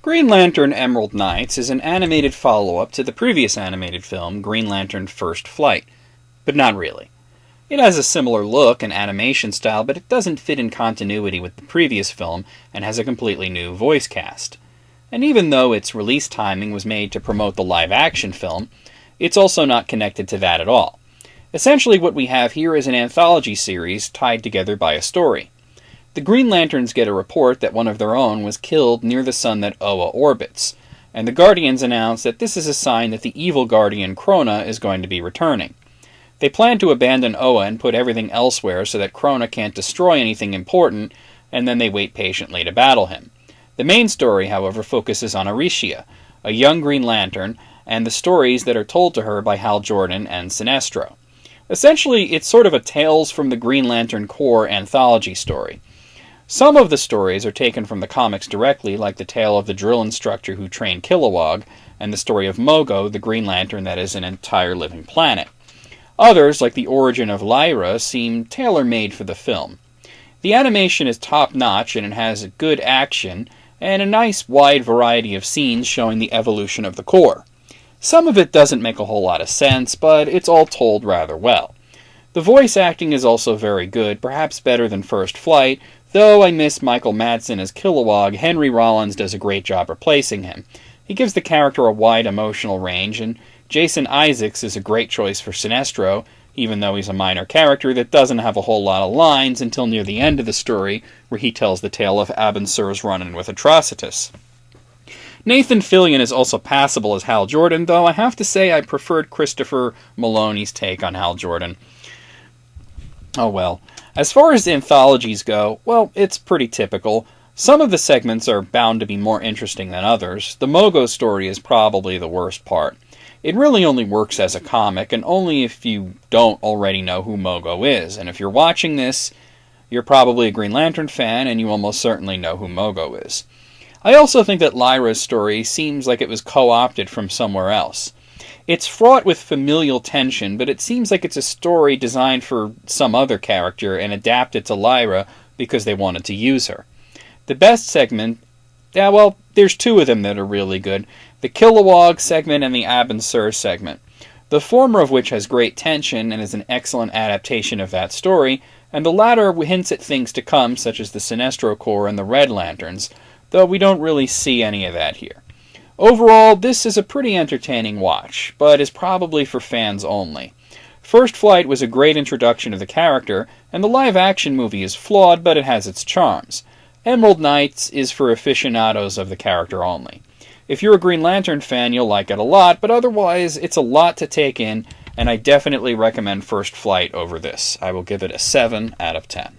Green Lantern Emerald Knights is an animated follow-up to the previous animated film, Green Lantern First Flight, but not really. It has a similar look and animation style, but it doesn't fit in continuity with the previous film and has a completely new voice cast. And even though its release timing was made to promote the live-action film, it's also not connected to that at all. Essentially what we have here is an anthology series tied together by a story. The Green Lanterns get a report that one of their own was killed near the sun that Oa orbits, and the Guardians announce that this is a sign that the evil Guardian Krona is going to be returning. They plan to abandon Oa and put everything elsewhere so that Krona can't destroy anything important, and then they wait patiently to battle him. The main story, however, focuses on Aricia, a young Green Lantern, and the stories that are told to her by Hal Jordan and Sinestro. Essentially, it's sort of a Tales from the Green Lantern Corps anthology story. Some of the stories are taken from the comics directly, like the tale of the drill instructor who trained Kilowog, and the story of Mogo, the Green Lantern that is an entire living planet. Others, like the origin of Lyra, seem tailor-made for the film. The animation is top-notch and it has good action, and a nice wide variety of scenes showing the evolution of the Corps. Some of it doesn't make a whole lot of sense, but it's all told rather well. The voice acting is also very good, perhaps better than First Flight. Though I miss Michael Madsen as Kilowog, Henry Rollins does a great job replacing him. He gives the character a wide emotional range, and Jason Isaacs is a great choice for Sinestro, even though he's a minor character that doesn't have a whole lot of lines until near the end of the story, where he tells the tale of Abin Sur's run-in with Atrocitus. Nathan Fillion is also passable as Hal Jordan, though I have to say I preferred Christopher Maloney's take on Hal Jordan. Oh well. As far as the anthologies go, well, it's pretty typical. Some of the segments are bound to be more interesting than others. The Mogo story is probably the worst part. It really only works as a comic, and only if you don't already know who Mogo is. And if you're watching this, you're probably a Green Lantern fan, and you almost certainly know who Mogo is. I also think that Lyra's story seems like it was co-opted from somewhere else. It's fraught with familial tension, but it seems like it's a story designed for some other character and adapted to Lyra because they wanted to use her. The best segment, there's two of them that are really good. The Kilowog segment and the Abin Sur segment. The former of which has great tension and is an excellent adaptation of that story, and the latter hints at things to come, such as the Sinestro Corps and the Red Lanterns, though we don't really see any of that here. Overall, this is a pretty entertaining watch, but is probably for fans only. First Flight was a great introduction to the character, and the live-action movie is flawed, but it has its charms. Emerald Knights is for aficionados of the character only. If you're a Green Lantern fan, you'll like it a lot, but otherwise, it's a lot to take in, and I definitely recommend First Flight over this. I will give it a 7 out of 10.